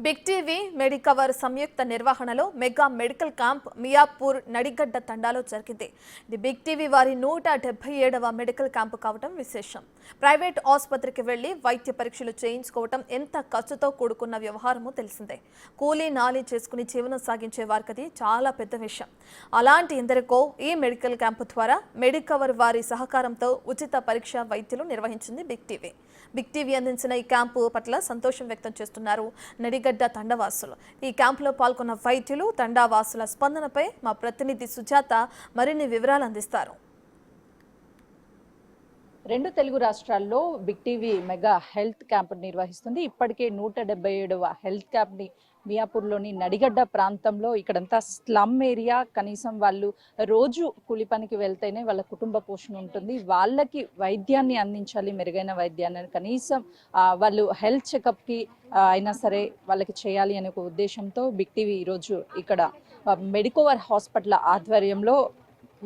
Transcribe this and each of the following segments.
Big TV Medicover సంయుక్త నిర్వహణలో mega medical camp Miyapur Nadigadda తండాలో జరిగింది. ఇది బిగ్ టీవీ వారి 177వ మెడికల్ క్యాంపు కావడం విశేషం. ప్రైవేట్ ఆసుపత్రికి వెళ్లి వైద్య పరీక్షలు చేయించుకోవడం ఎంత ఖర్చుతో కూడుకున్న వ్యవహారమో తెలిసిందే. కూలీ నాలి చేసుకుని జీవనం సాగించే వారికి చాలా పెద్ద విషయం. అలాంటి ఎందరికో ఈ మెడికల్ క్యాంపు ద్వారా మెడికవర్ వారి సహకారంతో ఉచిత పరీక్ష వైద్యులు నిర్వహించింది బిగ్ టీవీ. బిగ్ టీవీ అందించిన ఈ క్యాంపు పట్ల సంతోషం వ్యక్తం చేస్తున్నారు నడిగడ్డ తండావాసులు. ఈ క్యాంపులో పాల్గొన్న వైద్యులు, తండావాసుల స్పందనపై మా ప్రతినిధి సుజాత మరిన్ని వివరాలు అందిస్తారు. రెండు తెలుగు రాష్ట్రాల్లో Big TV mega health camp నిర్వహిస్తుంది. ఇప్పటికే 177వ హెల్త్ క్యాంప్ని మియాపూర్లోని నడిగడ్డ ప్రాంతంలో, ఇక్కడంతా స్లమ్ ఏరియా, కనీసం వాళ్ళు రోజు కూలి పనికి వెళ్తేనే వాళ్ళ కుటుంబ పోషణ ఉంటుంది. వాళ్ళకి వైద్యాన్ని అందించాలి, మెరుగైన వైద్యాన్ని, కనీసం వాళ్ళు హెల్త్ చెకప్కి అయినా సరే వాళ్ళకి చేయాలి అనే ఒక ఉద్దేశంతో బిగ్ టీవీ ఈరోజు ఇక్కడ మెడికవర్ హాస్పిటల్ ఆధ్వర్యంలో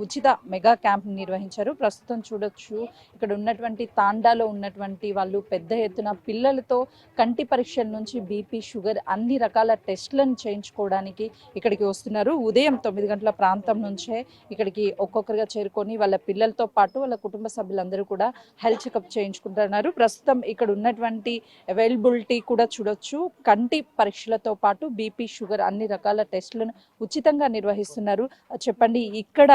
ఉచిత మెగా క్యాంప్ నిర్వహించారు. ప్రస్తుతం చూడొచ్చు, ఇక్కడ ఉన్నటువంటి తాండాలో ఉన్నటువంటి వాళ్ళు పెద్ద ఎత్తున పిల్లలతో కంటి పరీక్షల నుంచి బీపీ, షుగర్ అన్ని రకాల టెస్టులను చేయించుకోవడానికి ఇక్కడికి వస్తున్నారు. ఉదయం 9 గంటల ప్రాంతం నుంచే ఇక్కడికి ఒక్కొక్కరిగా చేరుకొని వాళ్ళ పిల్లలతో పాటు వాళ్ళ కుటుంబ సభ్యులందరూ కూడా హెల్త్ చెకప్ చేయించుకుంటున్నారు. ప్రస్తుతం ఇక్కడ ఉన్నటువంటి అవైలబిలిటీ కూడా చూడొచ్చు. కంటి పరీక్షలతో పాటు బీపీ, షుగర్ అన్ని రకాల టెస్టులను ఉచితంగా నిర్వహిస్తున్నారు. చెప్పండి, ఇక్కడ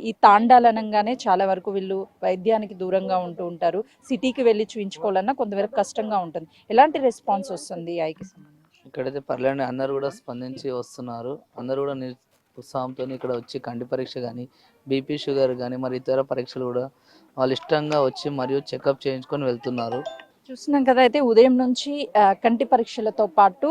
ఈ తాండాలనంగానే చాలా వరకు వీళ్ళు వైద్యానికి దూరంగా ఉంటూ ఉంటారు. సిటీకి వెళ్ళి చూయించుకోవాలన్నా కొంతవరకు కష్టంగా ఉంటుంది. ఎలాంటి రెస్పాన్స్ వస్తుంది ఐకి సంబంధించి? ఇక్కడైతే పర్లేదు, అందరూ కూడా స్పందించి వస్తున్నారు. అందరూ కూడా ఉత్సాహంతో ఇక్కడ వచ్చి కంటి పరీక్ష కానీ, బీపీ, షుగర్ కానీ, మరి ఇతర పరీక్షలు కూడా వాళ్ళు ఇష్టంగా వచ్చి మరియు చెకప్ చేయించుకొని వెళ్తున్నారు. చూస్తున్నాం కదా, అయితే ఉదయం నుంచి కంటి పరీక్షలతో పాటు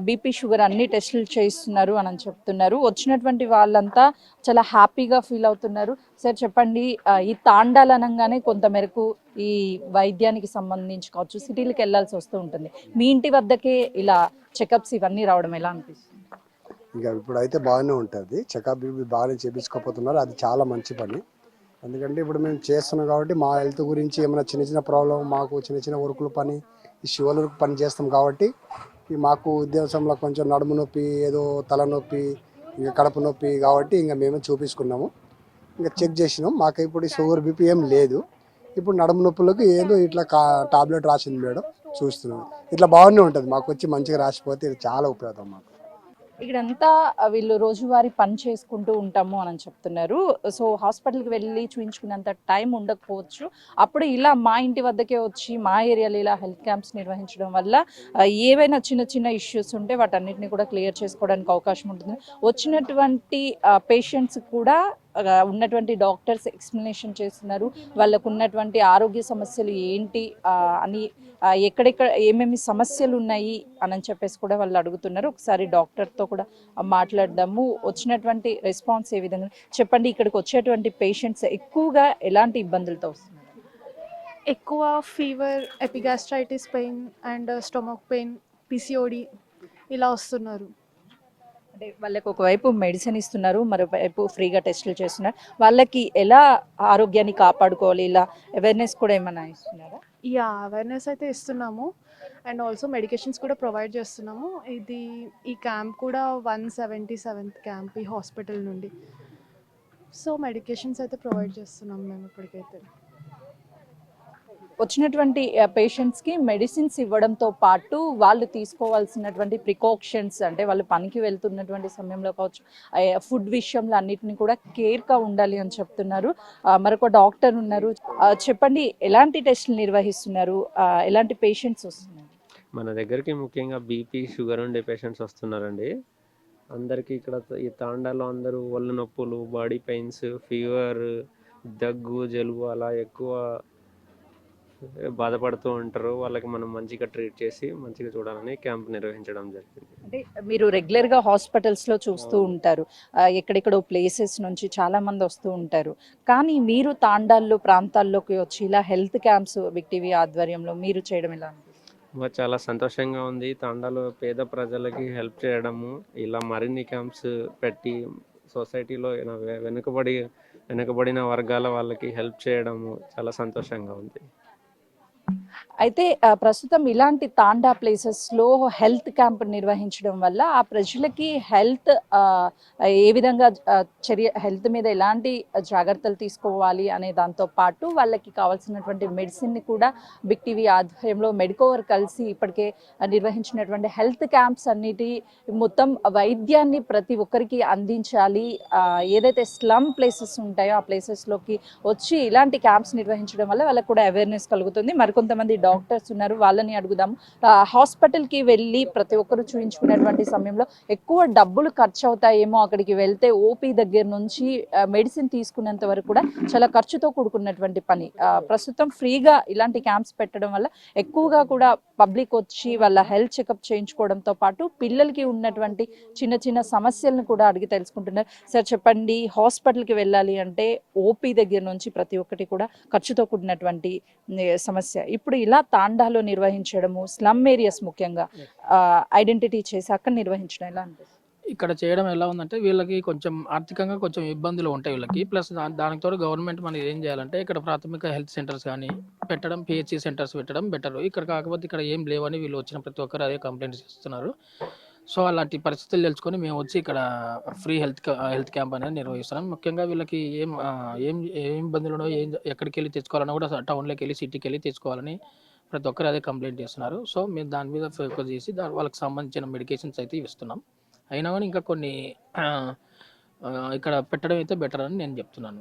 బీపీ, షుగర్ అన్ని టెస్టులు చేయిస్తున్నారు అని చెప్తున్నారు. వచ్చినటువంటి వాళ్ళంతా చాలా హ్యాపీగా ఫీల్ అవుతున్నారు. సార్ చెప్పండి, ఈ తాండాలనంగానే కొంత మేరకు ఈ వైద్యానికి సంబంధించి కావచ్చు సిటీలకు వెళ్ళాల్సి వస్తూ ఉంటుంది. మీ ఇంటి వద్దకే ఇలా చెకప్స్ ఇవన్నీ రావడం ఎలా అనిపిస్తుంది? ఇంకా ఇప్పుడు అయితే బాగానే ఉంటుంది. చెకప్ బాగానే చేయించుకోపోతున్నారు. అది చాలా మంచి పని. ఎందుకంటే ఇప్పుడు మేము చేస్తున్నాం కాబట్టి మా హెల్త్ గురించి ఏమైనా చిన్న చిన్న ప్రాబ్లం, మాకు చిన్న చిన్న వర్కులు పని, ఈ శివల పని చేస్తాం కాబట్టి మాకు ఉద్దేశంలో కొంచెం నడుము నొప్పి, ఏదో తలనొప్పి, ఇంకా కడుపు నొప్పి కాబట్టి ఇంకా మేమే చూపించుకున్నాము. ఇంకా చెక్ చేసినాం. మాకు ఇప్పుడు షుగర్ బీపీ ఏం లేదు. ఇప్పుడు నడుము నొప్పులకు ఏదో ఇట్లా టాబ్లెట్ రాసింది మేడం, చూస్తున్నాం. ఇట్లా బాగానే ఉంటుంది. మాకు వచ్చి మంచిగా రాసిపోతే ఇది చాలా ఉపయోగం మాకు. ఇక్కడంతా వీళ్ళు రోజువారీ పని చేసుకుంటూ ఉంటాము అని చెప్తున్నారు. సో హాస్పిటల్కి వెళ్ళి చూయించుకునేంత టైం ఉండకపోవచ్చు. అప్పుడు ఇలా మా ఇంటి వద్దకే వచ్చి మా ఏరియాలో ఇలా హెల్త్ క్యాంప్స్ నిర్వహించడం వల్ల ఏవైనా చిన్న చిన్న ఇష్యూస్ ఉంటే వాటన్నిటిని కూడా క్లియర్ చేసుకోవడానికి అవకాశం ఉంటుంది. వచ్చినటువంటి పేషెంట్స్ కూడా ఉన్నటువంటి డాక్టర్స్ ఎక్స్ప్లెనేషన్ చేస్తున్నారు. వాళ్ళకు ఉన్నటువంటి ఆరోగ్య సమస్యలు ఏంటి అని, ఎక్కడెక్కడ ఏమేమి సమస్యలు ఉన్నాయి అని చెప్పేసి కూడా వాళ్ళు అడుగుతున్నారు. ఒకసారి డాక్టర్తో కూడా మాట్లాడదాము. వచ్చినటువంటి రెస్పాన్స్ ఏ విధంగా చెప్పండి. ఇక్కడికి వచ్చేటువంటి పేషెంట్స్ ఎక్కువగా ఎలాంటి ఇబ్బందులతో వస్తున్నారు? ఎక్కువ fever, epigastritis pain and stomach pain, PCOD ఇలా వస్తున్నారు. అంటే వాళ్ళకి ఒకవైపు మెడిసిన్ ఇస్తున్నారు, మరోవైపు ఫ్రీగా టెస్టులు చేస్తున్నారు. వాళ్ళకి ఎలా ఆరోగ్యాన్ని కాపాడుకోవాలి, ఇలా అవేర్నెస్ కూడా ఏమైనా ఇస్తున్నారా? అవేర్నెస్ అయితే ఇస్తున్నాము. అండ్ ఆల్సో మెడికేషన్స్ కూడా ప్రొవైడ్ చేస్తున్నాము. ఈ క్యాంప్ కూడా 177th క్యాంప్ ఈ హాస్పిటల్ నుండి. సో మెడికేషన్స్ అయితే ప్రొవైడ్ చేస్తున్నాము మేము ఇప్పటికైతే. వచ్చినటువంటి పేషెంట్స్కి మెడిసిన్స్ ఇవ్వడంతో పాటు వాళ్ళు తీసుకోవాల్సినటువంటి ప్రికాషన్స్, అంటే వాళ్ళు పనికి వెళ్తున్నటువంటి సమయంలో కావచ్చు, ఫుడ్ విషయంలో అన్నిటిని కూడా కేర్గా ఉండాలి అని చెప్తున్నారు. మరొక డాక్టర్ ఉన్నారు. చెప్పండి, ఎలాంటి టెస్టులు నిర్వహిస్తున్నారు, ఎలాంటి పేషెంట్స్ వస్తున్నారు? మన దగ్గరికి ముఖ్యంగా బీపీ, షుగర్ ఉండే పేషెంట్స్ వస్తున్నారండి. అందరికీ ఇక్కడ ఈ తాండాలో అందరూ ఒళ్ళు నొప్పులు, బాడీ పెయిన్స్, ఫీవర్, దగ్గు, జలుబు అలా ఎక్కువ బాధపడుతూ ఉంటారు. వాళ్ళకి మనం మంచిగా ట్రీట్ చేసి మంచిగా చూడాలని క్యాంప్ నిర్వహించడం జరిగింది. అంటే మీరు రెగ్యులర్గా హాస్పిటల్స్లో చూస్తూ ఉంటారు, ఎక్కడెక్కడో ప్లేసెస్ నుంచి చాలా మంది వస్తూ ఉంటారు. కానీ మీరు తాండాల్లో ప్రాంతాల్లోకి వచ్చి ఇలా హెల్త్ క్యాంప్స్ బిగ్ టీవీ ఆధ్వర్యంలో మీరు చేయడం ఎలా అనిపిస్తుంది? చాలా సంతోషంగా ఉంది. తాండాలో పేద ప్రజలకి హెల్ప్ చేయడము, ఇలా మరిన్ని క్యాంప్స్ పెట్టి సొసైటీలో వెనుకబడిన వర్గాల వాళ్ళకి హెల్ప్ చేయడము చాలా సంతోషంగా ఉంది. అయితే ప్రస్తుతం ఇలాంటి తాండా ప్లేసెస్లో హెల్త్ క్యాంప్ నిర్వహించడం వల్ల ఆ ప్రజలకి హెల్త్ ఏ విధంగా హెల్త్ మీద ఎలాంటి జాగ్రత్తలు తీసుకోవాలి అనే దాంతో పాటు వాళ్ళకి కావాల్సినటువంటి మెడిసిన్ని కూడా బిగ్ టీవీ ఆధ్వర్యంలో మెడికోవర్ కలిసి ఇప్పటికే నిర్వహించినటువంటి హెల్త్ క్యాంప్స్ అన్నిటి మొత్తం వైద్యాన్ని ప్రతి ఒక్కరికి అందించాలి. ఏదైతే స్లమ్ ప్లేసెస్ ఉంటాయో ఆ ప్లేసెస్లోకి వచ్చి ఇలాంటి క్యాంప్స్ నిర్వహించడం వల్ల వాళ్ళకి కూడా అవేర్నెస్ కలుగుతుంది. మరికొంతమంది డాక్టర్స్ ఉన్నారు, వాళ్ళని అడుగుదాము. హాస్పిటల్కి వెళ్ళి ప్రతి ఒక్కరు చూయించుకునేటువంటి సమయంలో ఎక్కువ డబ్బులు ఖర్చు అవుతాయేమో, అక్కడికి వెళ్తే ఓపీ దగ్గర నుంచి మెడిసిన్ తీసుకునేంత వరకు కూడా చాలా ఖర్చుతో కూడుకున్నటువంటి పని. ప్రస్తుతం ఫ్రీగా ఇలాంటి క్యాంప్స్ పెట్టడం వల్ల ఎక్కువగా కూడా పబ్లిక్ వచ్చి వాళ్ళ హెల్త్ చెకప్ చేయించుకోవడంతో పాటు పిల్లలకి ఉన్నటువంటి చిన్న చిన్న సమస్యలను కూడా అడిగి తెలుసుకుంటున్నారు. సార్ చెప్పండి, హాస్పిటల్కి వెళ్ళాలి అంటే ఓపీ దగ్గర నుంచి ప్రతి ఒక్కటి కూడా ఖర్చుతో కూడినటువంటి సమస్య. ఇప్పుడు ఇలా తాండాలో నిర్వహించడము, స్లమ్ ఏరియాస్ ముఖ్యంగా ఐడెంటిటీ చేసి అక్కడ నిర్వహించడం ఎలా అనిపిస్తుంది? ఇక్కడ చేయడం ఎలా ఉందంటే వీళ్ళకి కొంచెం ఆర్థికంగా కొంచెం ఇబ్బందులు ఉంటాయి వీళ్ళకి. ప్లస్ దానితో గవర్నమెంట్ మనకి ఏం చేయాలంటే ఇక్కడ ప్రాథమిక హెల్త్ సెంటర్స్ కానీ పెట్టడం, పిహెచ్సి సెంటర్స్ పెట్టడం బెటర్. ఇక్కడ కాకపోతే ఇక్కడ ఏం లేవని వీళ్ళు వచ్చిన ప్రతి ఒక్కరు అదే కంప్లైంట్స్ ఇస్తున్నారు. సో అలాంటి పరిస్థితులు తెలుసుకొని మేము వచ్చి ఇక్కడ ఫ్రీ హెల్త్ క్యాంప్ అనేది నిర్వహిస్తున్నాం. ముఖ్యంగా వీళ్ళకి ఏం ఇబ్బందులు ఉన్నాయో, ఎక్కడికి వెళ్ళి తెచ్చుకోవాలన్నా కూడా టౌన్లోకి వెళ్ళి సిటీకి వెళ్ళి తెచ్చుకోవాలని ప్రతి ఒక్కరు అదే కంప్లైంట్ చేస్తున్నారు. సో మేము దాని మీద ఫోకస్ చేసి వాళ్ళకి సంబంధించిన మెడికేషన్స్ అయితే ఇస్తున్నాం. అయినా కానీ ఇంకా కొన్ని ఇక్కడ పెట్టడం అయితే బెటర్ అని నేను చెప్తున్నాను.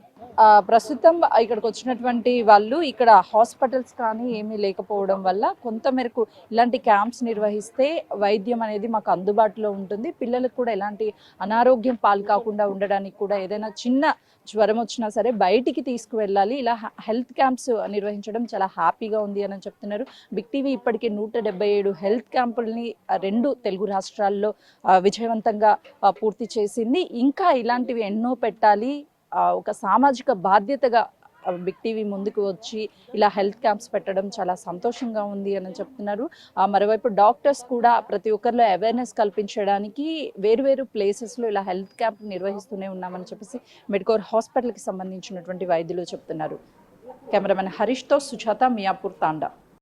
ప్రస్తుతం ఇక్కడికి వచ్చినటువంటి వాళ్ళు ఇక్కడ హాస్పిటల్స్ కానీ ఏమీ లేకపోవడం వల్ల కొంత మేరకు ఇలాంటి క్యాంప్స్ నిర్వహిస్తే వైద్యం అనేది మాకు అందుబాటులో ఉంటుంది, పిల్లలకు కూడా ఎలాంటి అనారోగ్యం పాలు కాకుండా ఉండడానికి కూడా ఏదైనా చిన్న జ్వరం వచ్చినా సరే బయటికి తీసుకువెళ్ళాలి. ఇలా హెల్త్ క్యాంప్స్ నిర్వహించడం చాలా హ్యాపీగా ఉంది అని చెప్తున్నారు. బిగ్ టీవీ ఇప్పటికే 177 హెల్త్ క్యాంపుల్ని 2 తెలుగు రాష్ట్రాల్లో విజయవంతంగా పూర్తి చేసింది. ఇంకా ఇలాంటివి ఎన్నో పెట్టాలి. ఒక సామాజిక బాధ్యతగా బిగ్ టీవీ ముందుకు వచ్చి ఇలా హెల్త్ క్యాంప్స్ పెట్టడం చాలా సంతోషంగా ఉంది అని చెప్తున్నారు. మరోవైపు డాక్టర్స్ కూడా ప్రతి ఒక్కరిలో అవేర్నెస్ కల్పించడానికి వేరువేరు ప్లేసెస్లో ఇలా హెల్త్ క్యాంప్ నిర్వహిస్తూనే ఉన్నామని చెప్పేసి మెడికోర్ హాస్పిటల్కి సంబంధించినటువంటి వైద్యులు చెప్తున్నారు. కెమెరామెన్ హరీష్తో సుజాత, మియాపూర్, తాండా.